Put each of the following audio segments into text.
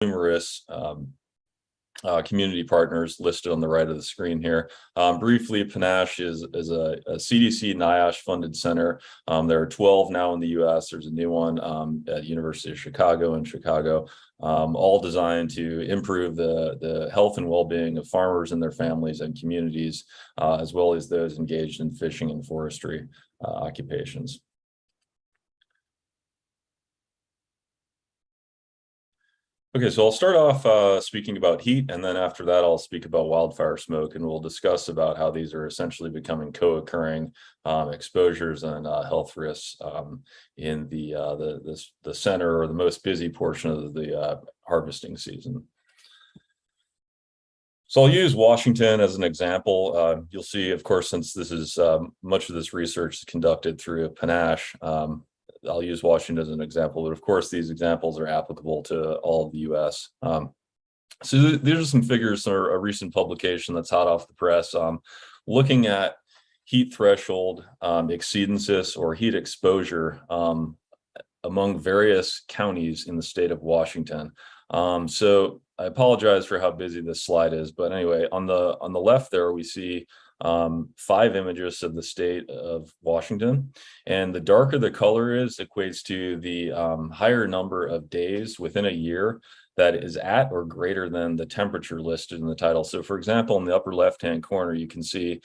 numerous community partners listed on the right of the screen here. Briefly, Panache is a CDC NIOSH funded center. There are 12 now in the US. There's a new one at University of Chicago in Chicago, all designed to improve the health and well-being of farmers and their families and communities, as well as those engaged in fishing and forestry occupations. Okay, so I'll start off speaking about heat, and then after that, I'll speak about wildfire smoke, and we'll discuss about how these are essentially becoming co-occurring exposures and health risks in the center or the most busy portion of the harvesting season. So I'll use Washington as an example. You'll see, of course, since this is much of this research is conducted through Panache, I'll use Washington as an example, but of course, these examples are applicable to all of the US. So these are some figures from a recent publication that's hot off the press, looking at heat threshold exceedances or heat exposure among various counties in the state of Washington. So I apologize for how busy this slide is, but anyway, on the left there, we see 5 images of the state of Washington, and the darker the color is equates to the higher number of days within a year that is at or greater than the temperature listed in the title. So for example, in the upper left-hand corner, you can see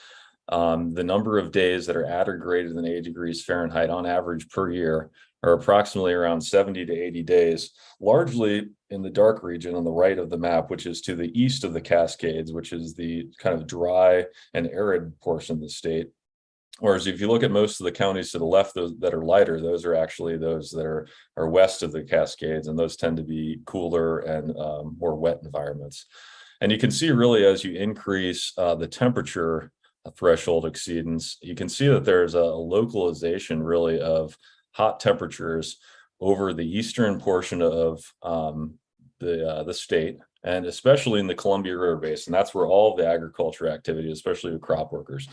the number of days that are at or greater than 80 degrees Fahrenheit on average per year are approximately around 70 to 80 days, largely in the dark region on the right of the map, which is to the east of the Cascades, which is the kind of dry and arid portion of the state. Whereas if you look at most of the counties to the left, those that are lighter, those are actually those that are west of the Cascades, and those tend to be cooler and more wet environments. And you can see really as you increase the temperature threshold exceedance, you can see that there's a localization really of hot temperatures over the eastern portion of the state, and especially in the Columbia River Basin. That's where all of the agriculture activity, especially with crop workers.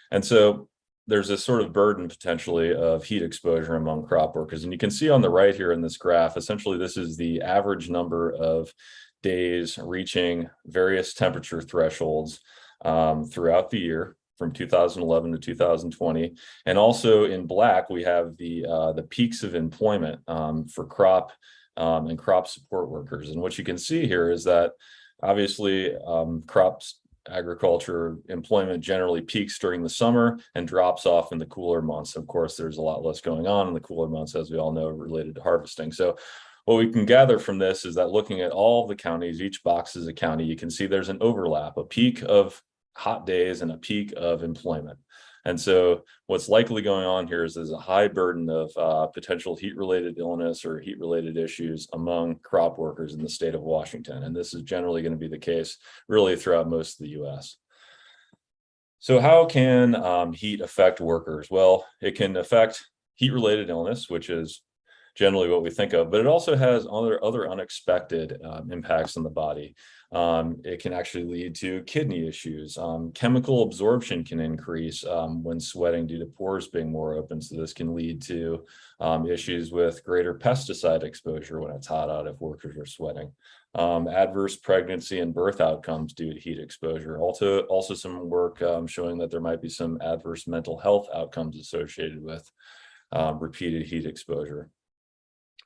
And so there's this sort of burden potentially of heat exposure among crop workers. And you can see on the right here in this graph, essentially this is the average number of days reaching various temperature thresholds throughout the year, from 2011 to 2020. And also in black, we have the peaks of employment for crop and crop support workers. And what you can see here is that obviously crops agriculture employment generally peaks during the summer and drops off in the cooler months. Of course, there's a lot less going on in the cooler months, as we all know, related to harvesting. So what we can gather from this is that looking at all the counties, each box is a county, you can see there's an overlap, a peak of hot days and a peak of employment. And so what's likely going on here is there's a high burden of potential heat-related illness or heat-related issues among crop workers in the state of Washington. And this is generally going to be the case really throughout most of the US. So how can heat affect workers? Well, it can affect heat-related illness, which is generally what we think of, but it also has other unexpected impacts on the body. It can actually lead to kidney issues. Chemical absorption can increase when sweating due to pores being more open. So this can lead to issues with greater pesticide exposure when it's hot out if workers are sweating. Adverse pregnancy and birth outcomes due to heat exposure. Also some work showing that there might be some adverse mental health outcomes associated with repeated heat exposure.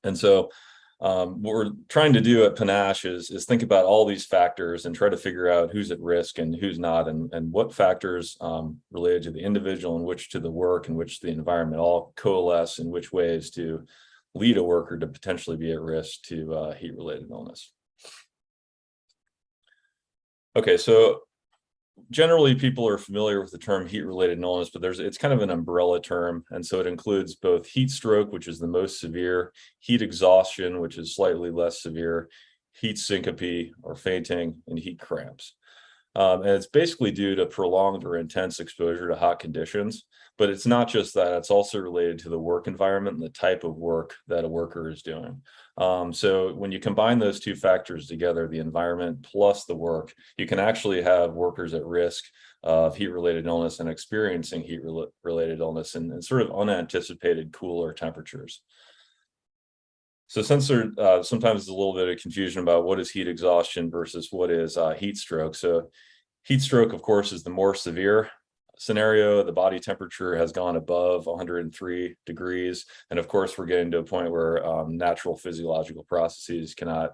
And so what we're trying to do at Panache is think about all these factors and try to figure out who's at risk and who's not, and what factors related to the individual and which to the work and which to the environment all coalesce in which ways to lead a worker to potentially be at risk to heat-related illness. Okay, so generally people are familiar with the term heat-related illness, but it's kind of an umbrella term. And so it includes both heat stroke, which is the most severe, heat exhaustion, which is slightly less severe, heat syncope or fainting, and heat cramps. And it's basically due to prolonged or intense exposure to hot conditions. But it's not just that, it's also related to the work environment and the type of work that a worker is doing. So when you combine those two factors together, the environment plus the work, you can actually have workers at risk of heat-related illness and experiencing heat-related illness and sort of unanticipated cooler temperatures. So since there sometimes there's a little bit of confusion about what is heat exhaustion versus what is heat stroke. So heat stroke, of course, is the more severe scenario. The body temperature has gone above 103 degrees. And of course, we're getting to a point where natural physiological processes cannot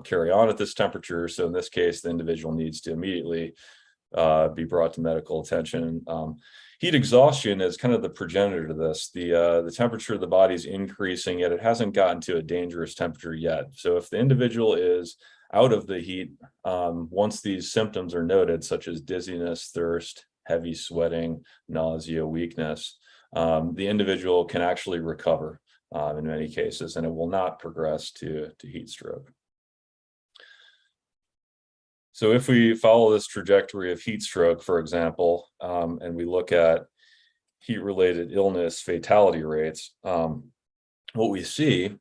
carry on at this temperature. So in this case, the individual needs to immediately be brought to medical attention. Heat exhaustion is kind of the progenitor to this. The temperature of the body is increasing, yet it hasn't gotten to a dangerous temperature yet. So if the individual is out of the heat, once these symptoms are noted, such as dizziness, thirst, heavy sweating, nausea, weakness, the individual can actually recover in many cases, and it will not progress to heat stroke. So if we follow this trajectory of heat stroke, for example, and we look at heat-related illness fatality rates, what we see,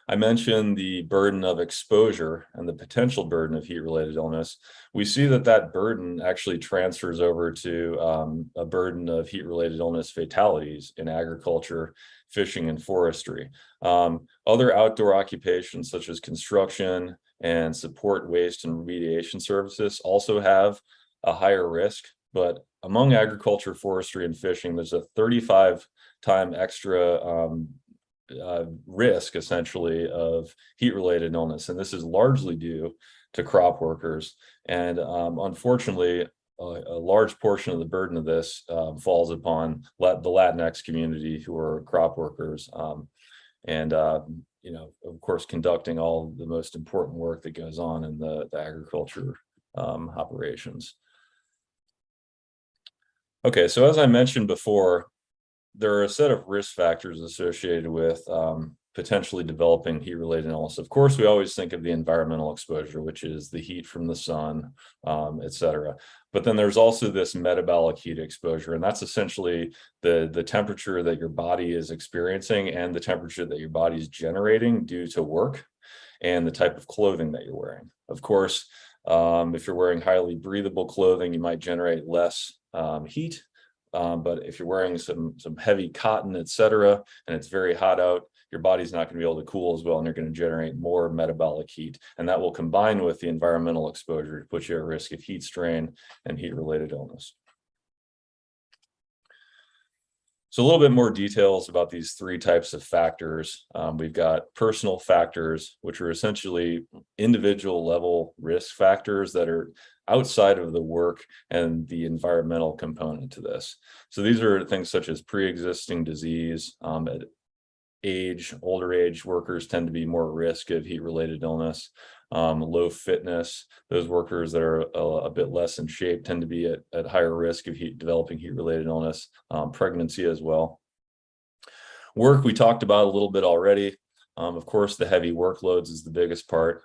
I mentioned the burden of exposure and the potential burden of heat-related illness. We see that that burden actually transfers over to a burden of heat-related illness fatalities in agriculture, fishing, and forestry. Other outdoor occupations such as construction and support waste and remediation services also have a higher risk, but among agriculture, forestry, and fishing, there's a 35-time extra risk essentially of heat-related illness, and this is largely due to crop workers. And unfortunately, a large portion of the burden of this falls upon the Latinx community, who are crop workers, and of course, conducting all the most important work that goes on in the agriculture operations. Okay, so as I mentioned before, there are a set of risk factors associated with potentially developing heat-related illness. Of course, we always think of the environmental exposure, which is the heat from the sun, et cetera. But then there's also this metabolic heat exposure, and that's essentially the temperature that your body is experiencing and the temperature that your body is generating due to work and the type of clothing that you're wearing. Of course, if you're wearing highly breathable clothing, you might generate less heat. But if you're wearing some heavy cotton, et cetera, and it's very hot out, your body's not going to be able to cool as well, and you're going to generate more metabolic heat. And that will combine with the environmental exposure to put you at risk of heat strain and heat-related illness. So a little bit more details about these three types of factors. We've got personal factors, which are essentially individual level risk factors that are outside of the work and the environmental component to this. So these are things such as pre-existing disease. At age, older age workers tend to be more at risk of heat-related illness. Low fitness, those workers that are a bit less in shape tend to be at higher risk of developing heat-related illness. Pregnancy as well. Work, we talked about a little bit already. Of course, the heavy workloads is the biggest part.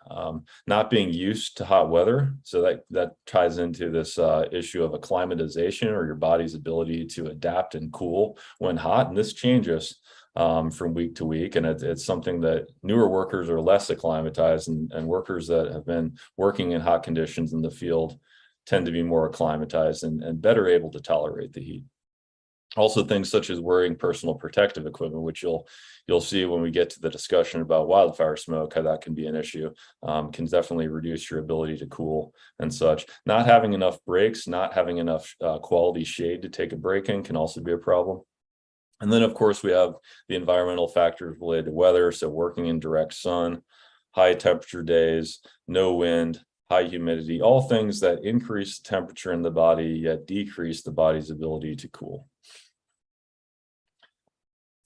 Not being used to hot weather, so that ties into this issue of acclimatization, or your body's ability to adapt and cool when hot, and this changes from week to week, and it's something that newer workers are less acclimatized, and workers that have been working in hot conditions in the field tend to be more acclimatized and better able to tolerate the heat. Also, things such as wearing personal protective equipment, which you'll see when we get to the discussion about wildfire smoke, how that can be an issue, can definitely reduce your ability to cool and such. Not having enough breaks, not having enough quality shade to take a break in can also be a problem. And then, of course, we have the environmental factors related to weather, so working in direct sun, high temperature days, no wind, high humidity, all things that increase the temperature in the body, yet decrease the body's ability to cool.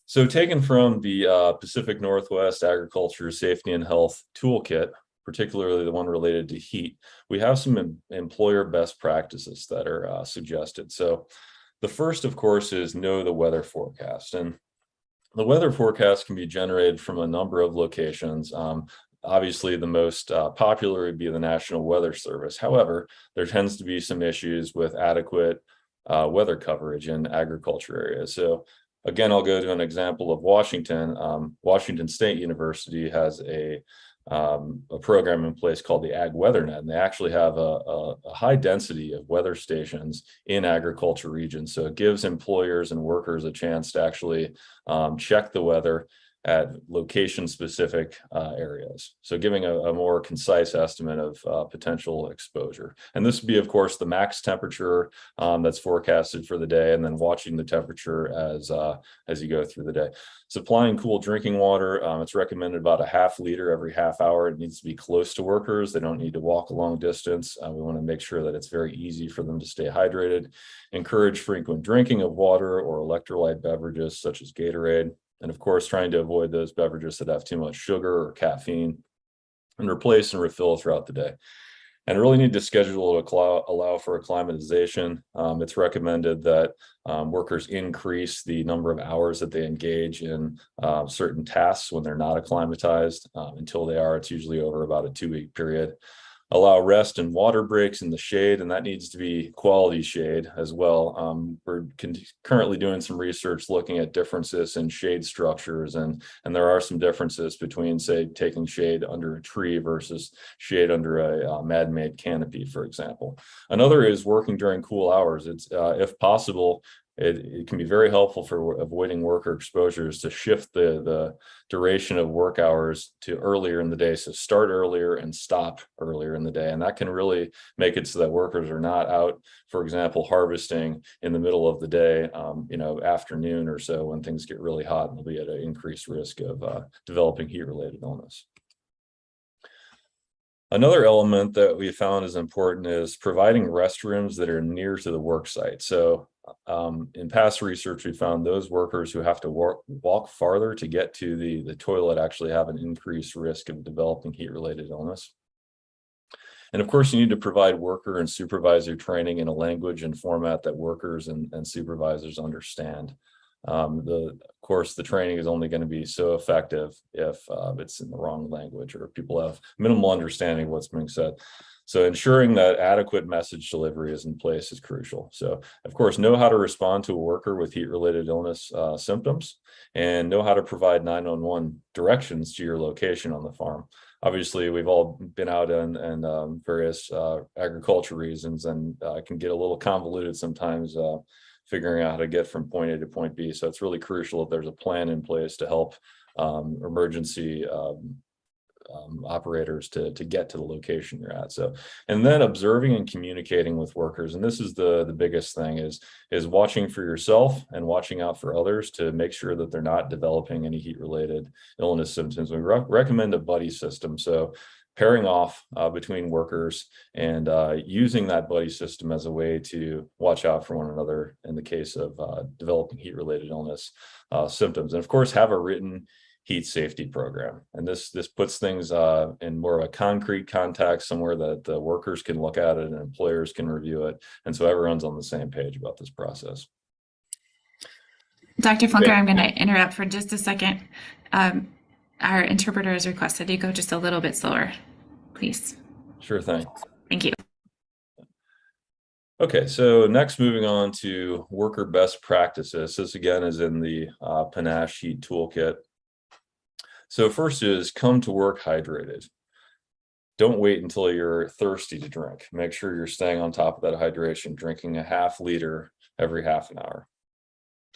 So taken from the Pacific Northwest Agriculture Safety and Health Toolkit, particularly the one related to heat, we have some employer best practices that are suggested. So the first, of course, is know the weather forecast. And the weather forecast can be generated from a number of locations. Obviously, the most popular would be the National Weather Service. However, there tends to be some issues with adequate weather coverage in agriculture areas. So again, I'll go to an example of Washington. Washington State University has a program in place called the Ag WeatherNet, and they actually have a high density of weather stations in agriculture regions. So it gives employers and workers a chance to actually check the weather at location-specific areas. So giving a more concise estimate of potential exposure. And this would be, of course, the max temperature that's forecasted for the day, and then watching the temperature as you go through the day. Supplying cool drinking water, it's recommended about a half liter every half hour. It needs to be close to workers. They don't need to walk a long distance. We want to make sure that it's very easy for them to stay hydrated. Encourage frequent drinking of water or electrolyte beverages such as Gatorade. And of course, trying to avoid those beverages that have too much sugar or caffeine, and replace and refill throughout the day. And really need to schedule to allow for acclimatization. It's recommended that workers increase the number of hours that they engage in certain tasks when they're not acclimatized until they are. It's usually over about a 2-week period. Allow rest and water breaks in the shade, and that needs to be quality shade as well. We're currently doing some research looking at differences in shade structures, and there are some differences between, say, taking shade under a tree versus shade under a man-made canopy, for example. Another is working during cool hours. It's if possible, it can be very helpful for avoiding worker exposures to shift the duration of work hours to earlier in the day. So start earlier and stop earlier in the day. And that can really make it so that workers are not out, for example, harvesting in the middle of the day, afternoon or so when things get really hot, and they'll be at an increased risk of developing heat-related illness. Another element that we found is important is providing restrooms that are near to the work site. So in past research, we found those workers who have to walk farther to get to the toilet actually have an increased risk of developing heat-related illness. And of course, you need to provide worker and supervisor training in a language and format that workers and supervisors understand. Of course, the training is only going to be so effective if it's in the wrong language or people have minimal understanding of what's being said. So ensuring that adequate message delivery is in place is crucial. So, of course, know how to respond to a worker with heat-related illness symptoms, and know how to provide 911 directions to your location on the farm. Obviously, we've all been out in various agriculture reasons, and it can get a little convoluted sometimes figuring out how to get from point A to point B. So it's really crucial that there's a plan in place to help emergency operators to get to the location you're at. So, and then observing and communicating with workers. And this is the biggest thing is watching for yourself and watching out for others to make sure that they're not developing any heat-related illness symptoms. We recommend a buddy system. So pairing off between workers and using that buddy system as a way to watch out for one another in the case of developing heat-related illness symptoms. And of course, have a written heat safety program. And this puts things in more of a concrete context, somewhere that the workers can look at it and employers can review it. And so everyone's on the same page about this process. Dr. Flunker, I'm going to interrupt for just a second. Our interpreter has requested you go just a little bit slower, please. Sure thing. Thank you. Okay, so next moving on to worker best practices. This again is in the Panache Heat Toolkit. So first is come to work hydrated. Don't wait until you're thirsty to drink. Make sure you're staying on top of that hydration, drinking a half liter every half an hour.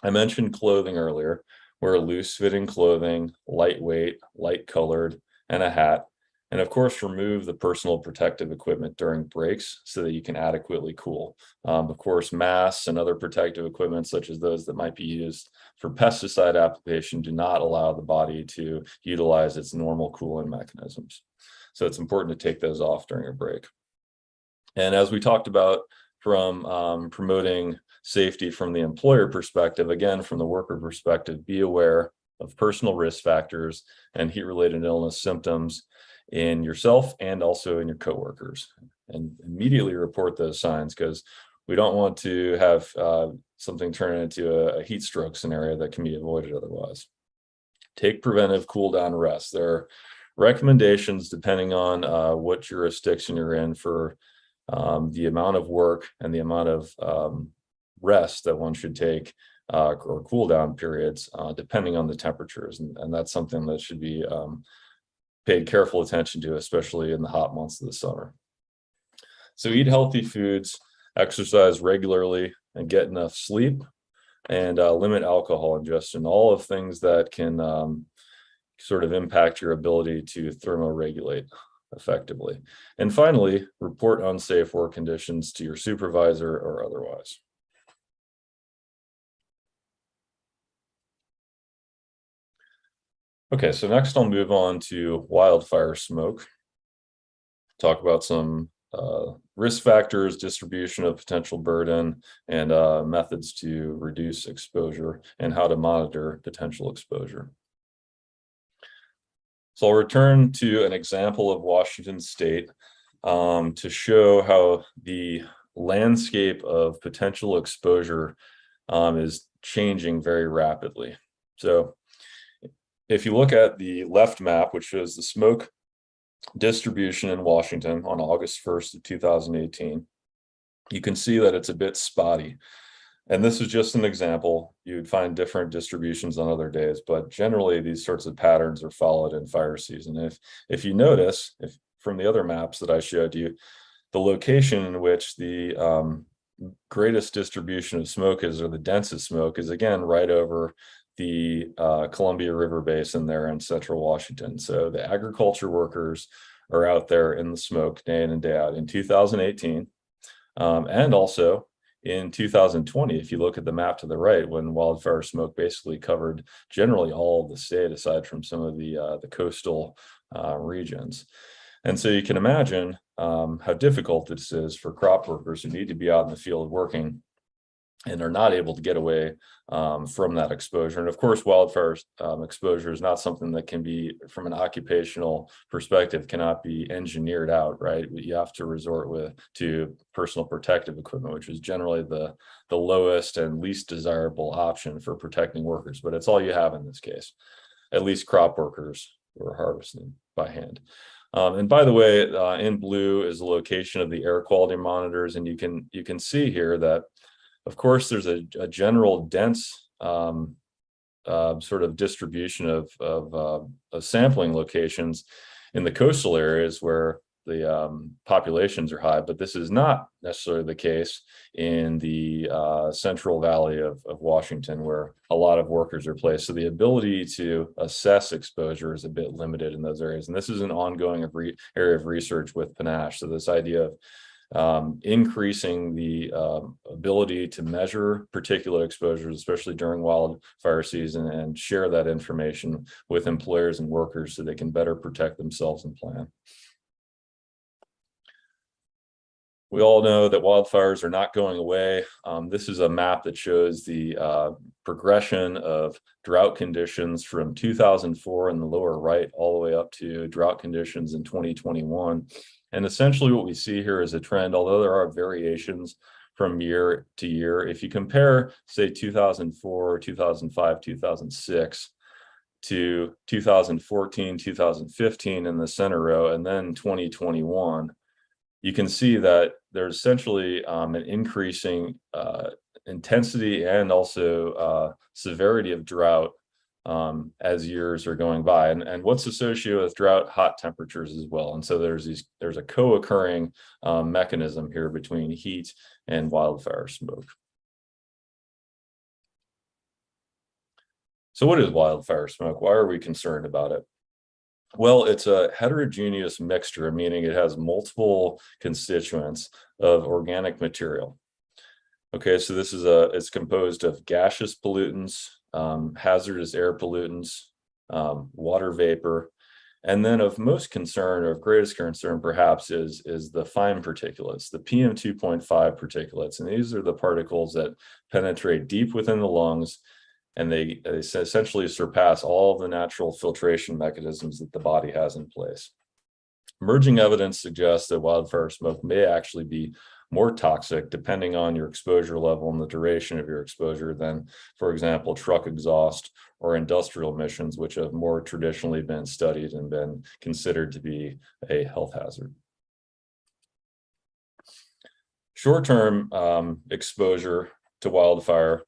I mentioned clothing earlier. Wear loose fitting clothing, lightweight, light colored, and a hat. And of course, remove the personal protective equipment during breaks so that you can adequately cool. Of course, masks and other protective equipment, such as those that might be used for pesticide application, do not allow the body to utilize its normal cooling mechanisms. So it's important to take those off during a break. And as we talked about from promoting safety from the employer perspective, again, from the worker perspective, be aware of personal risk factors and heat-related illness symptoms in yourself and also in your coworkers, and immediately report those signs, because we don't want to have something turn into a heat stroke scenario that can be avoided otherwise. Take preventive cool down rest. There are recommendations depending on what jurisdiction you're in for the amount of work and the amount of rest that one should take or cool down periods depending on the temperatures, and that's something that should be paid careful attention to, especially in the hot months of the summer. So eat healthy foods, exercise regularly, and get enough sleep, and limit alcohol ingestion. All of things that can sort of impact your ability to thermoregulate effectively. And finally, report unsafe work conditions to your supervisor or otherwise. Okay, so next I'll move on to wildfire smoke. Talk about some risk factors, distribution of potential burden, and methods to reduce exposure and how to monitor potential exposure. So I'll return to an example of Washington State to show how the landscape of potential exposure is changing very rapidly. So if you look at the left map, which shows the smoke distribution in Washington on August 1st of 2018, you can see that it's a bit spotty. And this is just an example. You'd find different distributions on other days, but generally these sorts of patterns are followed in fire season. If you notice, from the other maps that I showed you, the location in which the greatest distribution of smoke is, or the densest smoke, is again right over the Columbia River Basin there in central Washington. So the agriculture workers are out there in the smoke day in and day out in 2018, and also in 2020, if you look at the map to the right, when wildfire smoke basically covered generally all of the state, aside from some of the coastal regions. And so you can imagine how difficult this is for crop workers who need to be out in the field working and are not able to get away from that exposure. And of course, wildfire exposure is not something that can be, from an occupational perspective, cannot be engineered out, right? You have to resort to personal protective equipment, which is generally the lowest and least desirable option for protecting workers. But it's all you have in this case, at least crop workers who are harvesting by hand. And by the way, in blue is the location of the air quality monitors, and you can see here that, of course, there's a general dense sort of distribution of sampling locations in the coastal areas where the populations are high, but this is not necessarily the case in the Central Valley of Washington, where a lot of workers are placed. So the ability to assess exposure is a bit limited in those areas. And this is an ongoing area of research with Panache. So this idea of increasing the ability to measure particulate exposures, especially during wildfire season, and share that information with employers and workers so they can better protect themselves and plan. We all know that wildfires are not going away. This is a map that shows the progression of drought conditions from 2004 in the lower right all the way up to drought conditions in 2021. And essentially what we see here is a trend, although there are variations from year to year. If you compare, say, 2004, 2005, 2006 to 2014, 2015 in the center row, and then 2021, you can see that there's essentially an increasing intensity and also severity of drought as years are going by. And what's associated with drought? Hot temperatures as well. And so there's a co-occurring mechanism here between heat and wildfire smoke. So what is wildfire smoke? Why are we concerned about it? Well, it's a heterogeneous mixture, meaning it has multiple constituents of organic material. Okay, so this is it's composed of gaseous pollutants, hazardous air pollutants, water vapor, and then of most concern, or of greatest concern perhaps, is the fine particulates, the PM2.5 particulates. And these are the particles that penetrate deep within the lungs, and they essentially surpass all of the natural filtration mechanisms that the body has in place. Emerging evidence suggests that wildfire smoke may actually be more toxic depending on your exposure level and the duration of your exposure than, for example, truck exhaust or industrial emissions, which have more traditionally been studied and been considered to be a health hazard. Short-term exposure to wildfire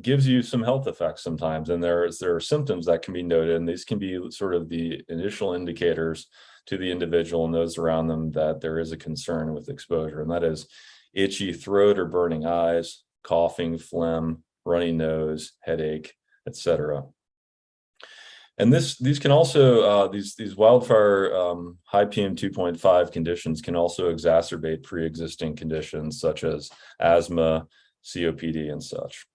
gives you some health effects sometimes, and there are symptoms that can be noted, and these can be sort of the initial indicators to the individual and those around them that there is a concern with exposure, and that is itchy throat or burning eyes, coughing, phlegm, runny nose, headache, etc. And these can also these wildfire high PM 2.5 conditions can also exacerbate pre-existing conditions such as asthma, COPD, and such.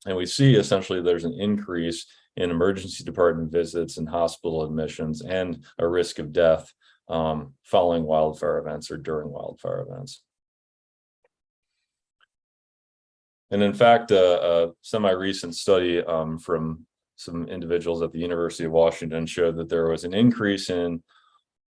And we see essentially there's an increase in emergency department visits and hospital admissions and a risk of death following wildfire events or during wildfire events. And in fact, a semi-recent study from some individuals at the University of Washington showed that there was an increase in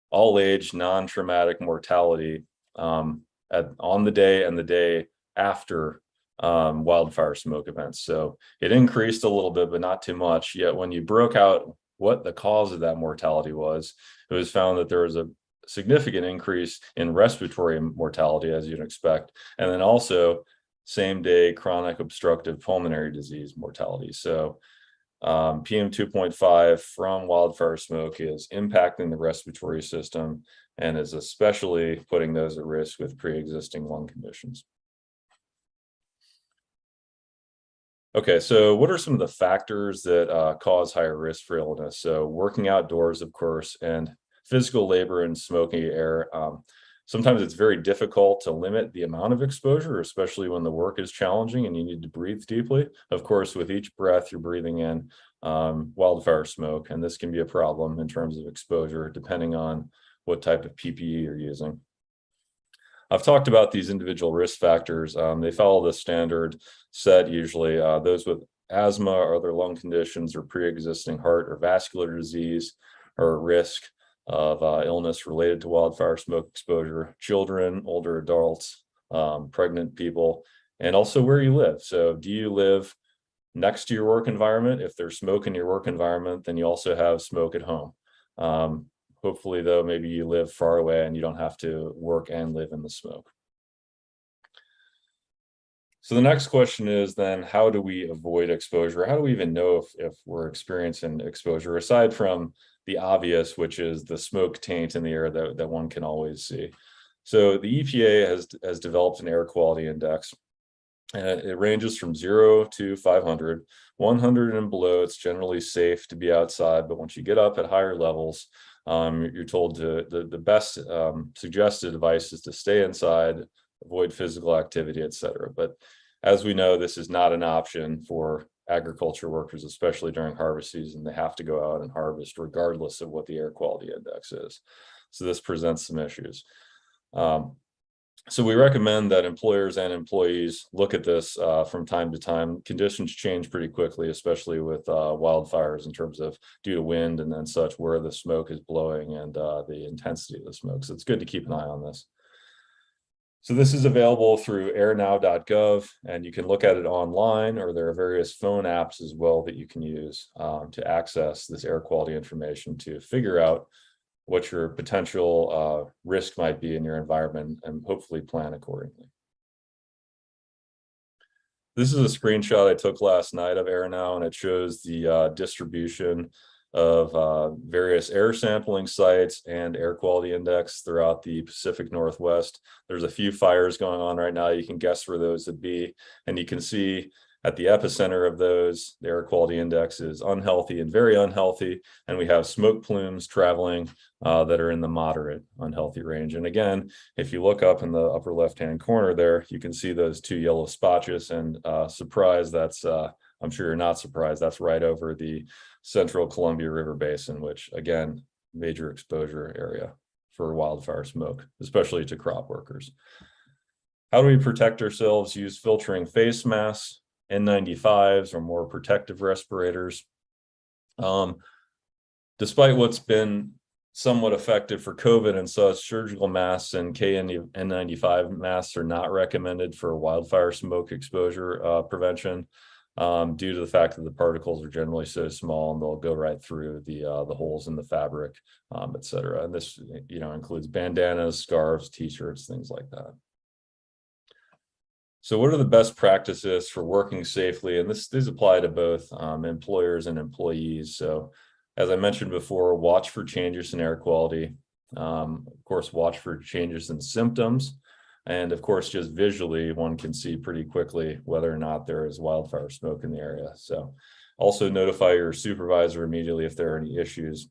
all-age non-traumatic mortality on the day and the day after wildfire smoke events. So it increased a little bit, but not too much. Yet when you broke out what the cause of that mortality was, it was found that there was a significant increase in respiratory mortality, as you'd expect, and then also same day chronic obstructive pulmonary disease mortality. So PM 2.5 from wildfire smoke is impacting the respiratory system and is especially putting those at risk with pre-existing lung conditions. Okay, so what are some of the factors that cause higher risk for illness? So working outdoors, of course, and physical labor and smoky air. Sometimes it's very difficult to limit the amount of exposure, especially when the work is challenging and you need to breathe deeply. Of course, with each breath, you're breathing in wildfire smoke, and this can be a problem in terms of exposure, depending on what type of PPE you're using. I've talked about these individual risk factors. They follow the standard set usually. Those with asthma or other lung conditions or pre-existing heart or vascular disease are at risk of illness related to wildfire smoke exposure, children, older adults, pregnant people, and also where you live. So do you live next to your work environment? If there's smoke in your work environment, then you also have smoke at home. Hopefully, though, maybe you live far away and you don't have to work and live in the smoke. So the next question is then, how do we avoid exposure? How do we even know if we're experiencing exposure, aside from the obvious, which is the smoke taint in the air that one can always see? So the EPA has developed an air quality index. It ranges from 0 to 500. 100 and below, it's generally safe to be outside, but once you get up at higher levels, you're told to the best suggested advice is to stay inside, avoid physical activity, etc. But as we know, this is not an option for agriculture workers, especially during harvest season. They have to go out and harvest regardless of what the air quality index is. So this presents some issues. So we recommend that employers and employees look at this from time to time. Conditions change pretty quickly, especially with wildfires in terms of due to wind and then such, where the smoke is blowing and the intensity of the smoke. So it's good to keep an eye on this. So this is available through airnow.gov, and you can look at it online, or there are various phone apps as well that you can use to access this air quality information to figure out what your potential risk might be in your environment and hopefully plan accordingly. This is a screenshot I took last night of AirNow, and it shows the distribution of various air sampling sites and air quality index throughout the Pacific Northwest. There's a few fires going on right now. You can guess where those would be, and you can see at the epicenter of those, the air quality index is unhealthy and very unhealthy, and we have smoke plumes traveling that are in the moderate unhealthy range. And again, if you look up in the upper left-hand corner there, you can see those two yellow spotches, and surprise, that's, I'm sure you're not surprised, that's right over the Central Columbia River Basin, which again, major exposure area for wildfire smoke, especially to crop workers. How do we protect ourselves? Use filtering face masks, N95s, or more protective respirators. Despite what's been somewhat effective for COVID and such, surgical masks and KN95 masks are not recommended for wildfire smoke exposure prevention due to the fact that the particles are generally so small and they'll go right through the holes in the fabric, etc. And this, includes bandanas, scarves, t-shirts, things like that. So what are the best practices for working safely? And these apply to both employers and employees. So as I mentioned before, watch for changes in air quality. Of course, watch for changes in symptoms. And of course, just visually, one can see pretty quickly whether or not there is wildfire smoke in the area. So Also notify your supervisor immediately if there are any issues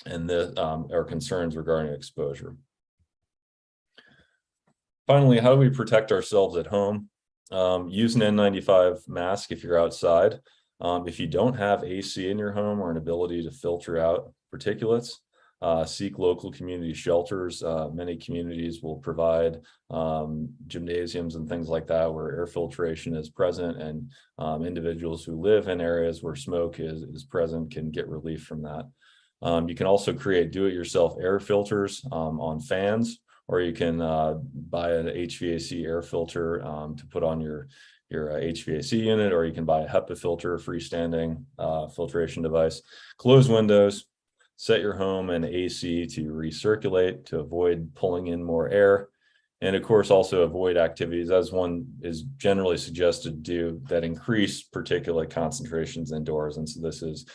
and or concerns regarding exposure. Finally, how do we protect ourselves at home? Use an N95 mask if you're outside. If you don't have AC in your home or an ability to filter out particulates, seek local community shelters. Many communities will provide gymnasiums and things like that where air filtration is present, and individuals who live in areas where smoke is present can get relief from that. You can also create do-it-yourself air filters on fans, or you can buy an HVAC air filter to put on your HVAC unit, or you can buy a HEPA filter, freestanding filtration device. Close windows, set your home and AC to recirculate to avoid pulling in more air. And of course, also avoid activities, as one is generally suggested to do, that increase particulate concentrations indoors. And so this is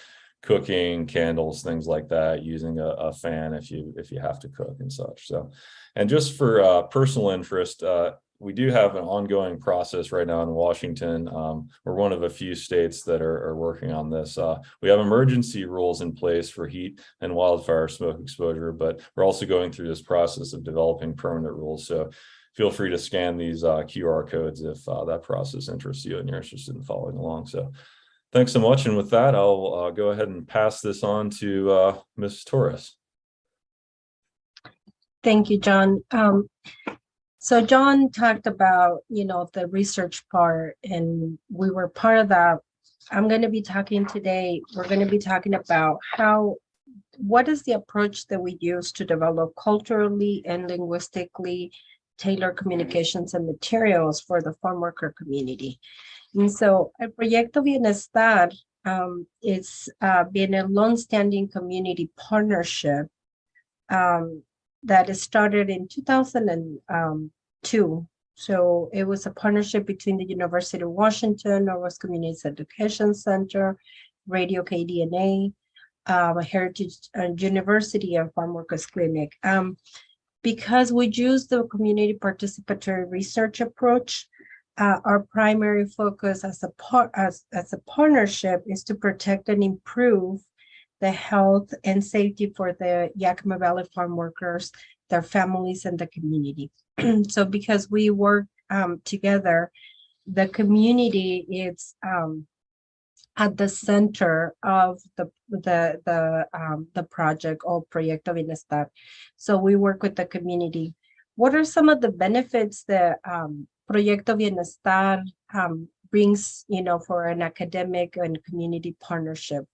cooking, candles, things like that, using a fan if you have to cook and such. So, and just for personal interest, we do have an ongoing process right now in Washington. We're one of a few states that are working on this. We have emergency rules in place for heat and wildfire smoke exposure, but we're also going through this process of developing permanent rules. So feel free to scan these QR codes if that process interests you and you're interested in following along. So thanks so much. And with that, I'll go ahead and pass this on to Ms. Torres. Thank you, John. So John talked about, the research part, and we were part of that. I'm going to be talking today, we're going to be talking about what is the approach that we use to develop culturally and linguistically tailored communications and materials for the farm worker community. And so El Proyecto Bienestar it's been a long-standing community partnership that started in 2002. So it was a partnership between the University of Washington, Northwest Community Education Center, Radio KDNA, Heritage University, and Farm Workers Clinic. Because we use the community participatory research approach, our primary focus as a partnership is to protect and improve the health and safety for the Yakima Valley farm workers, their families, and the community. So because we work together, the community is at the center of the project or Proyecto Bienestar. So we work with the community. What are some of the benefits that Proyecto Bienestar brings, for an academic and community partnership?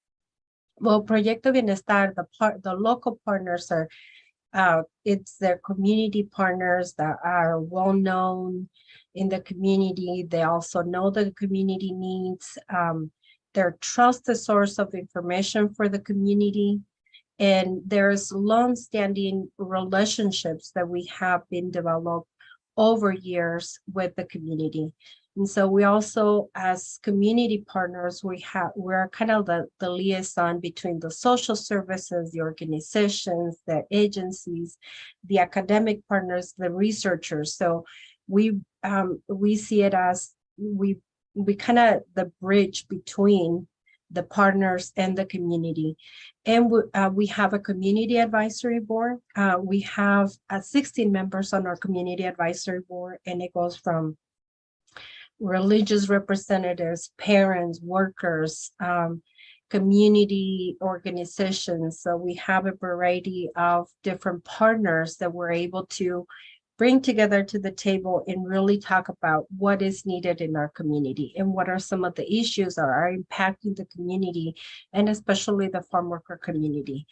Well, Proyecto Bienestar, the local partners are, it's their community partners that are well known in the community. They also know the community needs. They're a trusted source of information for the community. And there's long-standing relationships that we have been developed over years with the community. And so we also, as community partners, we're kind of the liaison between the social services, the organizations, the agencies, the academic partners, the researchers. So we see it as we kind of the bridge between the partners and the community. And we have a community advisory board. We have 16 members on our community advisory board, and it goes from religious representatives, parents, workers, community organizations. So we have a variety of different partners that we're able to bring together to the table and really talk about what is needed in our community and what are some of the issues that are impacting the community, and especially the farm worker community.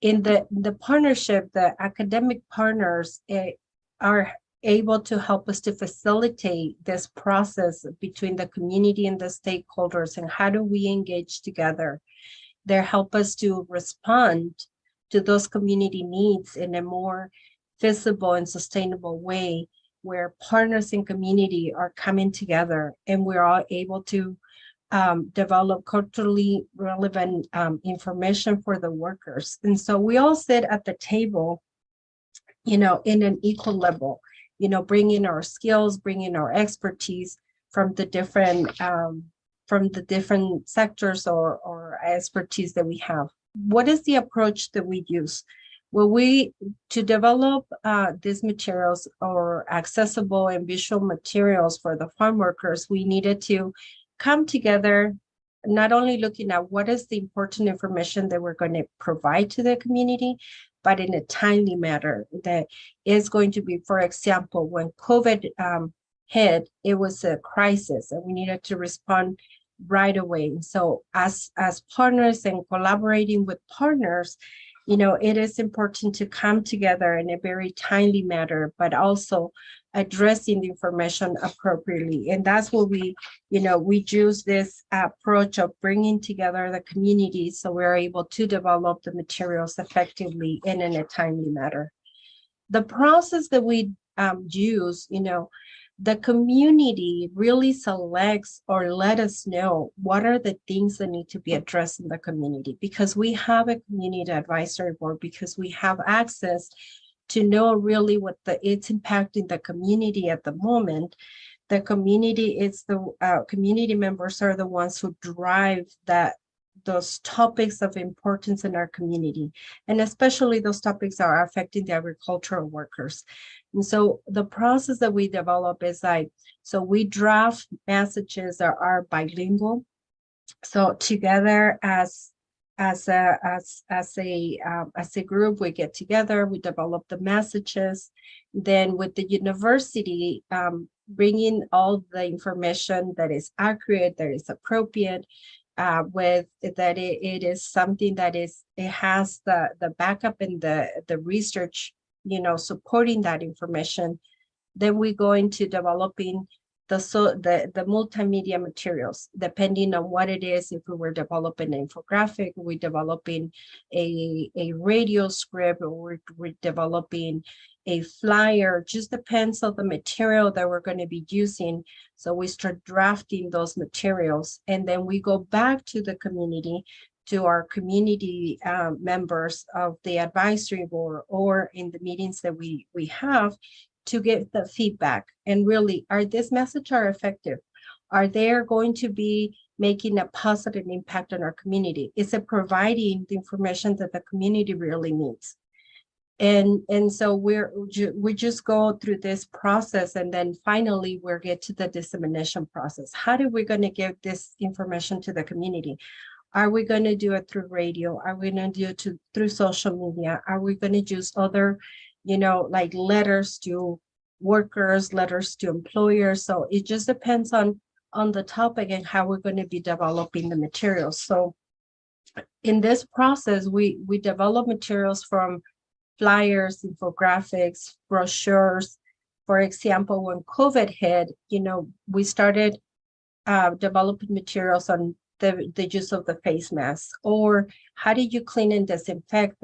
In the partnership, the academic partners are able to help us to facilitate this process between the community and the stakeholders, and how do we engage together. They help us to respond to those community needs in a more visible and sustainable way, where partners in community are coming together and we're all able to develop culturally relevant information for the workers. And so we all sit at the table, in an equal level, bringing our skills, bringing our expertise from the different from the different sectors or expertise that we have. What is the approach that we use? Well, to develop these materials or accessible and visual materials for the farm workers, we needed to come together, not only looking at what is the important information that we're going to provide to the community, but in a timely manner that is going to be, for example, when COVID hit, it was a crisis and we needed to respond right away. So as partners and collaborating with partners, it is important to come together in a very timely manner, but also addressing the information appropriately. And that's what we use this approach of bringing together the community so we're able to develop the materials effectively and in a timely manner. The process that we use, the community really selects or let us know what are the things that need to be addressed in the community, because we have a community advisory board, because we have access to know really what it's impacting the community at the moment. The community community members are the ones who drive those topics of importance in our community, and especially those topics that are affecting the agricultural workers. And so the process that we develop is so we draft messages that are bilingual. So together as a group, we get together, we develop the messages. Then with the university, bringing all the information that is accurate, that is appropriate, with that it is something that it has the backup and the research, supporting that information. Then we go into developing the multimedia materials, depending on what it is. If we were developing an infographic, we're developing a radio script, or we're developing a flyer, just depends on the material that we're going to be using. So we start drafting those materials, and then we go back to the community, to our community members of the advisory board or in the meetings that we have, to get the feedback. And really, this message are effective? Are they going to be making a positive impact on our community? Is it providing the information that the community really needs? And so we just go through this process, and then finally we get to the dissemination process. How are we going to give this information to the community? Are we going to do it through radio? Are we going to do it through social media? Are we going to use other, like letters to workers, letters to employers? So it just depends on the topic and how we're going to be developing the materials. So in this process, we develop materials from flyers, infographics, brochures. For example, when COVID hit, we started developing materials on the use of the face mask, or how do you clean and disinfect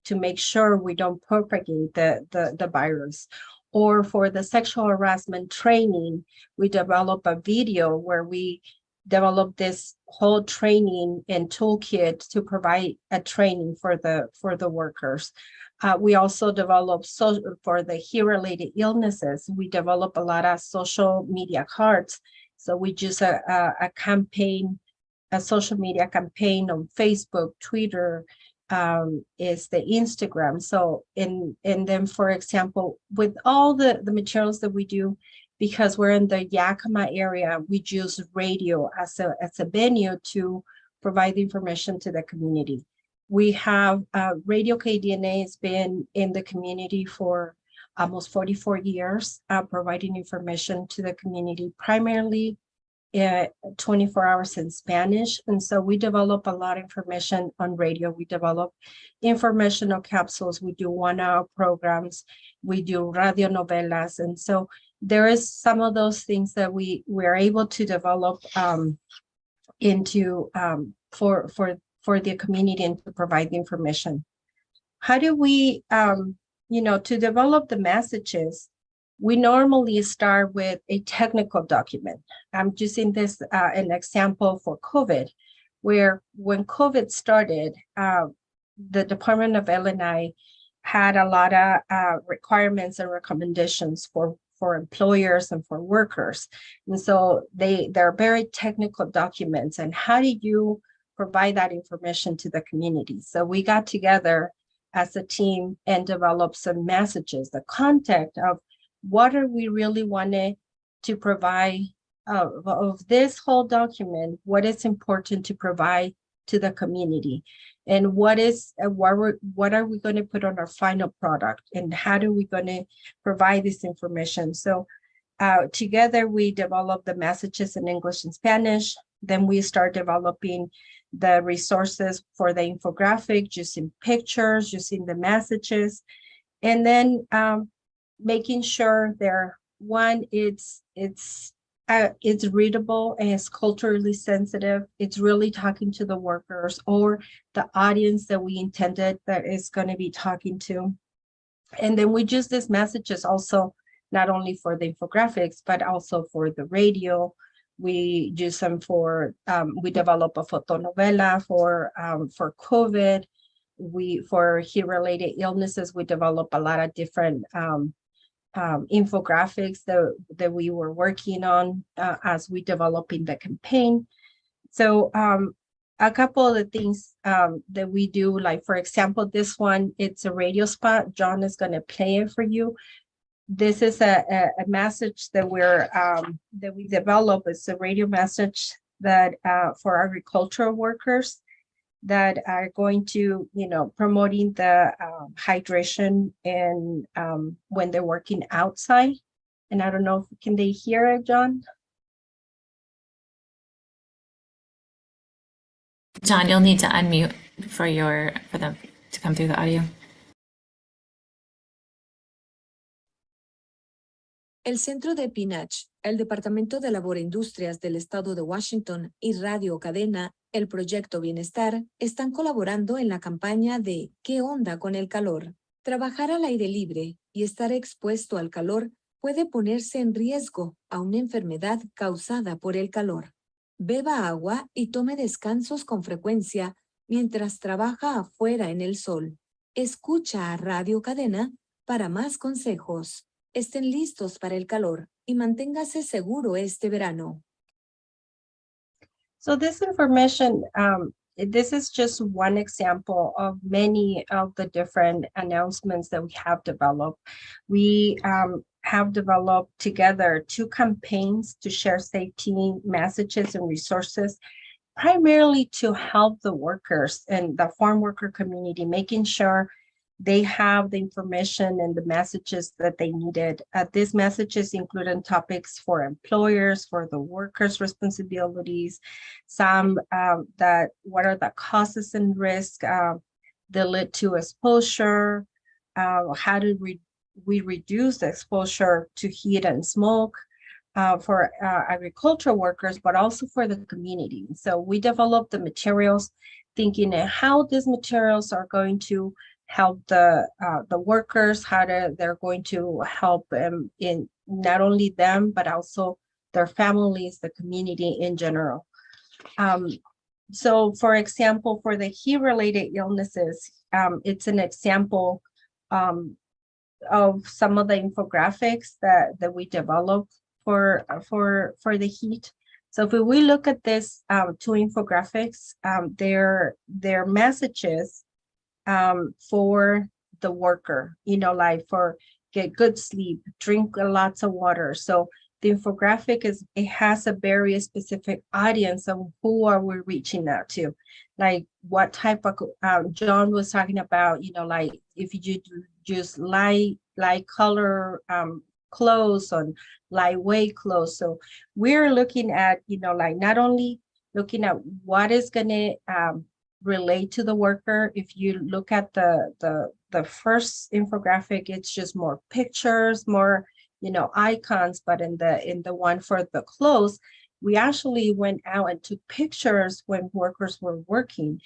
to make sure we don't propagate the virus. Or for the sexual harassment training, we develop a video where we develop this whole training and toolkit to provide a training for the workers. We also develop for the heat-related illnesses. We develop a lot of social media cards. So we use a campaign, a social media campaign on Facebook, Twitter, is the Instagram. So and then, for example, with all the materials that we do, because we're in the Yakima area, we use radio as a venue to provide information to the community. We have Radio KDNA has been in the community for almost 44 years, providing information to the community, primarily 24 hours in Spanish. And so we develop a lot of information on radio. We develop informational capsules. We do 1-hour programs. We do radio novelas. And so there is some of those things that we're able to develop into for the community and to provide the information. How do we, to develop the messages? We normally start with a technical document. I'm using this an example for COVID, where when COVID started, the Department of L&I had a lot of requirements and recommendations for for employers and for workers. And so they're very technical documents. And how do you provide that information to the community? So we got together as a team and developed some messages, the content of what are we really wanting to provide of this whole document, what is important to provide to the community, and what are we going to put on our final product, and how do we going to provide this information. So together we develop the messages in English and Spanish. Then we start developing the resources for the infographic, using pictures, using the messages, and then making sure it's readable and it's culturally sensitive. It's really talking to the workers or the audience that we intended that is going to be talking to. And then we use these messages also not only for the infographics, but also for the radio. We use them for, we develop a fotonovela for COVID. For heat-related illnesses, we develop a lot of different infographics that we were working on as we developing the campaign. So a couple of the things that we do, like for example, this one, it's a radio spot. John is going to play it for you. This is a message that we develop. It's a radio message that for agricultural workers that are going to, promoting the hydration and when they're working outside. And I don't know, can they hear it, John? John, you'll need to unmute for them to come through the audio. El Centro de PNACH, el Departamento de Labor e Industrias del Estado de Washington y Radio Cadena, el Proyecto Bienestar, están colaborando en la campaña de ¿Qué onda con el calor? Trabajar al aire libre y estar expuesto al calor puede ponerse en riesgo a una enfermedad causada por el calor. Beba agua y tome descansos con frecuencia mientras trabaja afuera en el sol. Escucha a Radio Cadena para más consejos. Estén listos para el calor y manténgase seguro este verano. So this information, this is just one example of many of the different announcements that we have developed. We have developed together 2 campaigns to share safety messages and resources, primarily to help the workers and the farm worker community, making sure they have the information and the messages that they needed. These messages include topics for employers, for the workers' responsibilities, some that what are the causes and risks that lead to exposure, how do we reduce the exposure to heat and smoke for agricultural workers, but also for the community. So we developed the materials thinking how these materials are going to help the workers, they're going to help in not only them, but also their families, the community in general. So for example, for the heat-related illnesses, it's an example of some of the infographics that we developed for the heat. So if we look at this 2 infographics, they're messages for the worker, like for get good sleep, drink lots of water. So the infographic it has a very specific audience of who are we reaching out to, like what type of John was talking about, like if you use light color clothes on lightweight clothes. So we're looking at, like not only looking at what is going to relate to the worker. If you look at the first infographic, it's just more pictures, more icons, but in the one for the clothes, we actually went out and took pictures when workers were working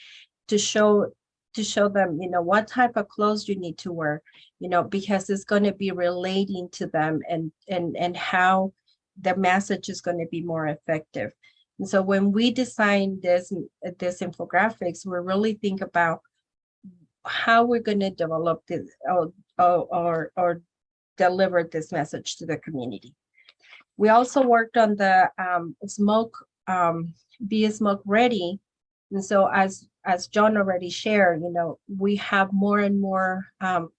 to show them what type of clothes you need to wear, because it's going to be relating to them and how the message is going to be more effective. And so when we design this infographics, we really think about how we're going to develop this or deliver this message to the community. We also worked on the smoke, be smoke ready. And so as John already shared, we have more and more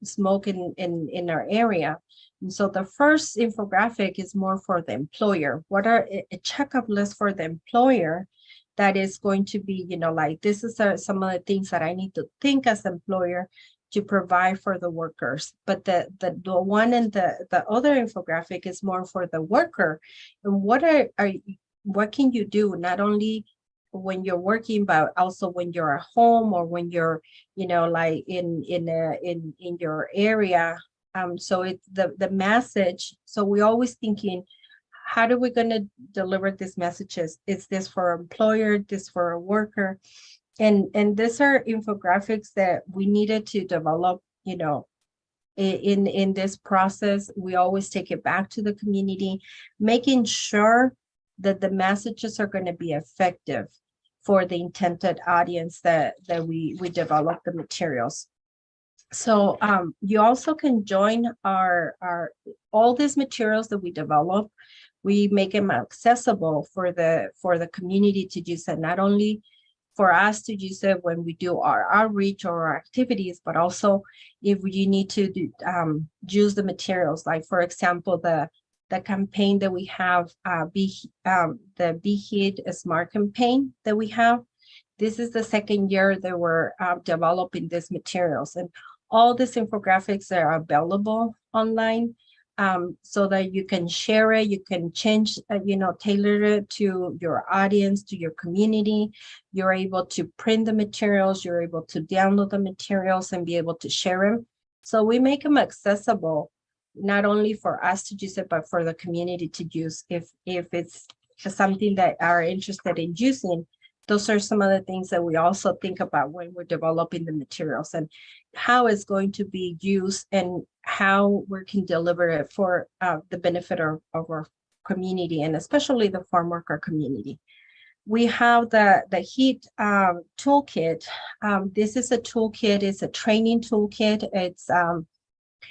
smoke in our area. And so the first infographic is more for the employer. What are a checkup list for the employer that is going to be, like this is some of the things that I need to think as employer to provide for the workers. But the one in the other infographic is more for the worker. And what can you do not only when you're working, but also when you're at home or when you're, like in your area. So it's the message. So we're always thinking, how are we going to deliver these messages? Is this for an employer, this for a worker? And these are infographics that we needed to develop, in this process. We always take it back to the community, making sure that the messages are going to be effective for the intended audience that we develop the materials. So you also can join our all these materials that we develop. We make them accessible for the community to use it, not only for us to use it when we do our outreach or our activities, but also if you need to use the materials, like for example, the campaign that we have, the Be Heat Smart campaign that we have. This is the second year that we're developing these materials, and all these infographics are available online. So that you can share it, you can change, tailor it to your audience, to your community. You're able to print the materials, you're able to download the materials and be able to share them. So we make them accessible, not only for us to use it, but for the community to use. If it's something that are interested in using, those are some of the things that we also think about when we're developing the materials and how it's going to be used and how we can deliver it for the benefit of our community, and especially the farm worker community. We have the HEAT toolkit. This is a toolkit, it's a training toolkit. It's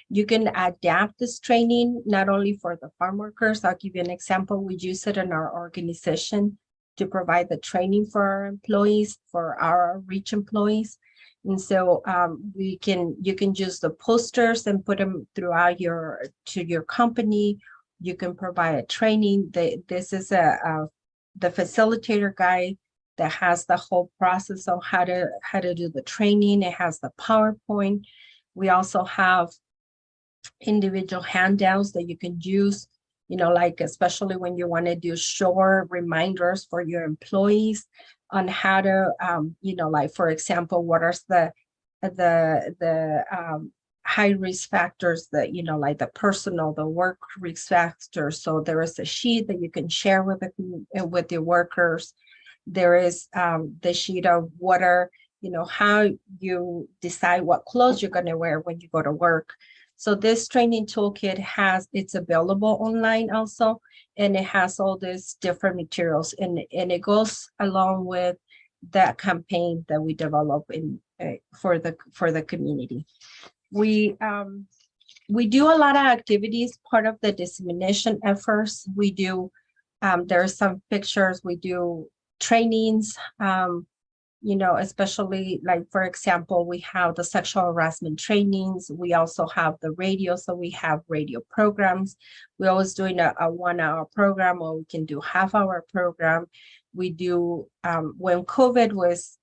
you can adapt this training not only for the farm workers. I'll give you an example. We use it in our organization to provide the training for our employees, for our reach employees. And so you can use the posters and put them throughout your company. You can provide a training. This is the facilitator guide that has the whole process on how to do the training. It has the PowerPoint. We also have individual handouts that you can use, like especially when you want to do short reminders for your employees on how to, like for example, what are the high risk factors that, like the personal, the work risk factors. So there is a sheet that you can share with your workers. There is the sheet of what are, how you decide what clothes you're going to wear when you go to work. So this training toolkit it's available online also, and it has all these different materials, and it goes along with that campaign that we develop for the community. We do a lot of activities, part of the dissemination efforts. We do, there are some pictures, we do trainings, especially like, for example, we have the sexual harassment trainings. We also have the radio. So we have radio programs. We're always doing a 1 hour program, or we can do half-hour program. We do, when COVID was,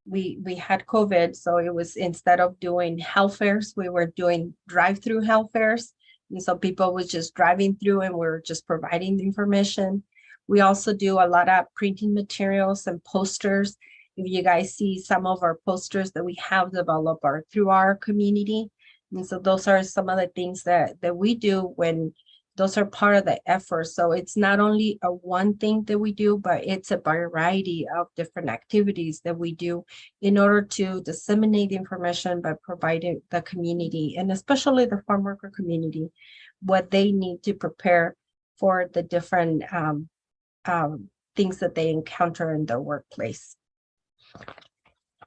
we had COVID. So it was, instead of doing health fairs, we were doing drive-through health fairs. And so people was just driving through and we're just providing the information. We also do a lot of printing materials and posters. If you guys see, some of our posters that we have developed are through our community. And so those are some of the things that we do when those are part of the effort. So it's not only a one thing that we do, but it's a variety of different activities that we do in order to disseminate the information by providing the community, and especially the farm worker community, what they need to prepare for the different things that they encounter in their workplace.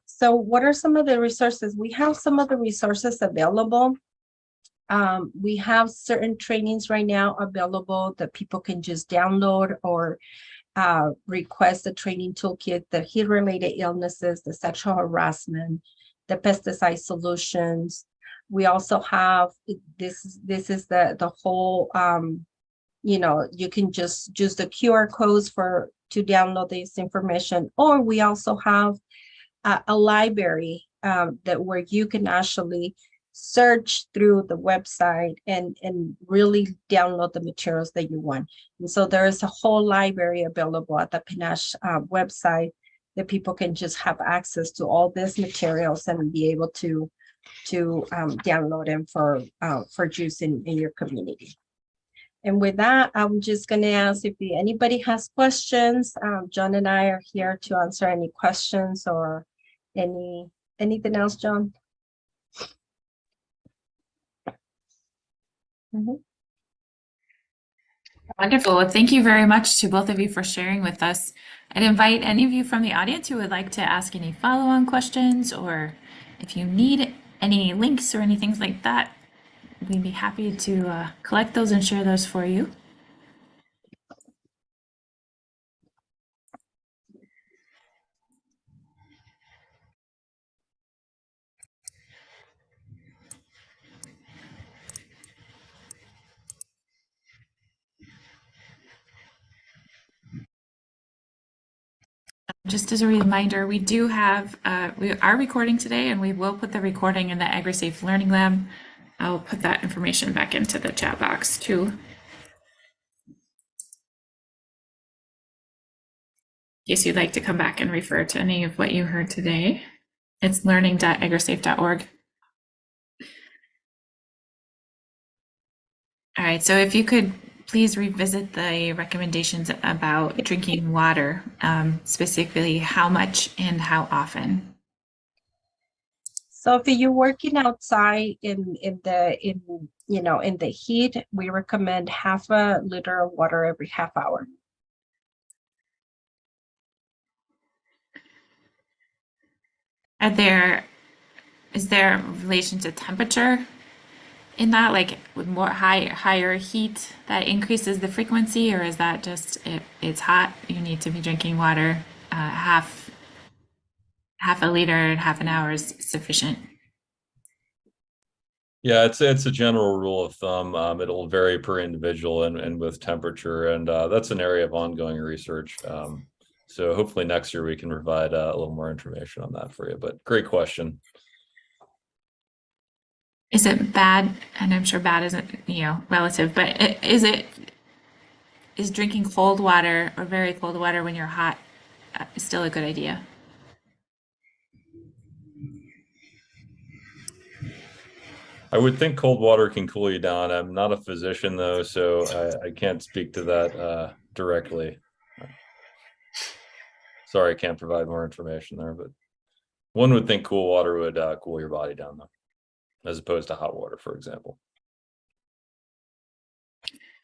So what are some of the resources? We have some of the resources available We have certain trainings right now available that people can just download or request the training toolkit, the heat-related illnesses, the sexual harassment, the pesticide solutions. We also have, this is the whole, you can just use the QR codes to download this information, or we also have a library that where you can actually search through the website and really download the materials that you want. And so there is a whole library available at the Panache website that people can just have access to all these materials and be able to download them for use in your community. And with that, I'm just going to ask if anybody has questions. John and I are here to answer any questions or anything else, John? Wonderful. Well, thank you very much to both of you for sharing with us. I'd invite any of you from the audience who would like to ask any follow-on questions, or if you need any links or anything like that, we'd be happy to collect those and share those for you. Just as a reminder, we are recording today, and we will put the recording in the AgriSafe Learning Lab. I'll put that information back into the chat box too. In case you'd like to come back and refer to any of what you heard today. It's learning.agrisafe.org. All right, so if you could please revisit the recommendations about drinking water, specifically how much and how often. So if you're working outside in the heat, we recommend half a liter of water every half hour. Is there a relation to temperature in that, like with more higher heat that increases the frequency, or is that just if it's hot, you need to be drinking water half a liter and half an hour is sufficient? Yeah, it's a general rule of thumb. It'll vary per individual and with temperature, and that's an area of ongoing research. So hopefully next year we can provide a little more information on that for you. But great question. Is it bad? And I'm sure bad isn't, relative, but is drinking cold water or very cold water when you're hot still a good idea? I would think cold water can cool you down. I'm not a physician though, so I can't speak to that directly. Sorry, I can't provide more information there, but one would think cool water would cool your body down though, as opposed to hot water, for example.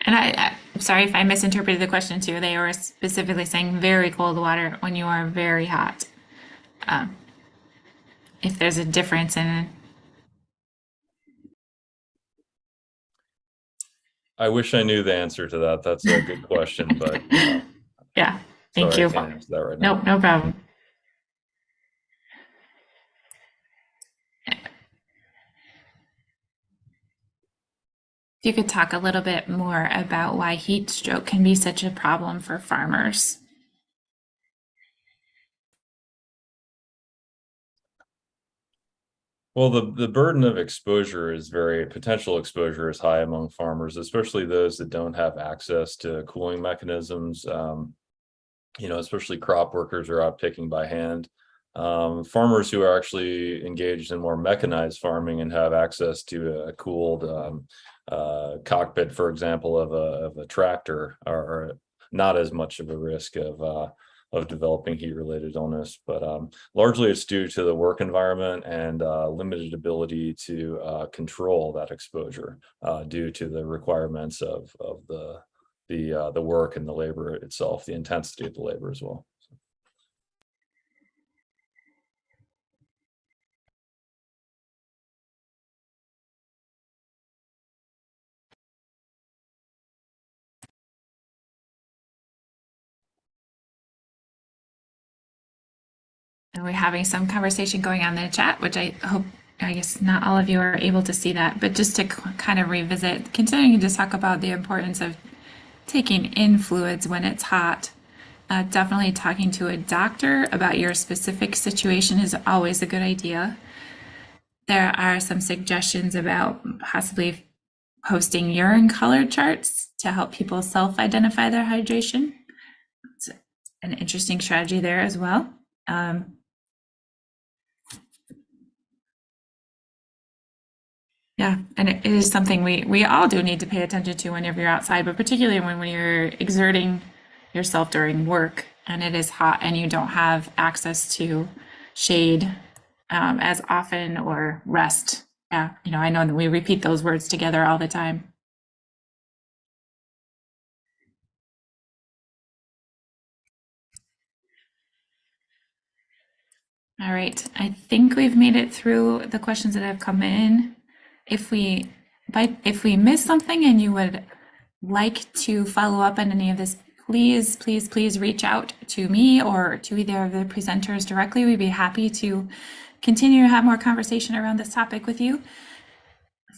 And I'm sorry if I misinterpreted the question too. They were specifically saying very cold water when you are very hot. If there's a difference in. I wish I knew the answer to that. That's a good question, but yeah, thank you. I can't answer that right now. Nope, no problem. If you could talk a little bit more about why heat stroke can be such a problem for farmers. Well, the burden of potential exposure is high among farmers, especially those that don't have access to cooling mechanisms. Especially crop workers are out picking by hand. Farmers who are actually engaged in more mechanized farming and have access to a cooled cockpit, for example, of a tractor are not as much of a risk of developing heat-related illness, but largely it's due to the work environment and limited ability to control that exposure due to the requirements of the work and the labor itself, the intensity of the labor as well. And we're having some conversation going on in the chat, which I hope, I guess not all of you are able to see that, but just to kind of revisit, continuing to talk about the importance of taking in fluids when it's hot. Definitely talking to a doctor about your specific situation is always a good idea. There are some suggestions about possibly posting urine color charts to help people self-identify their hydration. It's an interesting strategy there as well. Yeah, and it is something we all do need to pay attention to whenever you're outside, but particularly when you're exerting yourself during work and it is hot and you don't have access to shade as often or rest. Yeah, I know that we repeat those words together all the time. All right, I think we've made it through the questions that have come in. If we miss something and you would like to follow up on any of this, please reach out to me or to either of the presenters directly. We'd be happy to continue to have more conversation around this topic with you.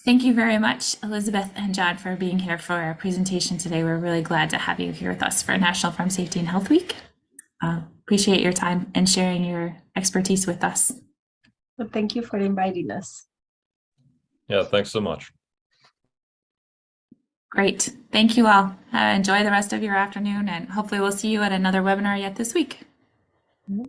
Thank you very much, Elizabeth and John, for being here for our presentation today. We're really glad to have you here with us for National Farm Safety and Health Week. Appreciate your time and sharing your expertise with us. Well, thank you for inviting us. Yeah, thanks so much. Great. Thank you all. Enjoy the rest of your afternoon, and hopefully we'll see you at another webinar yet this week. Mm-hmm.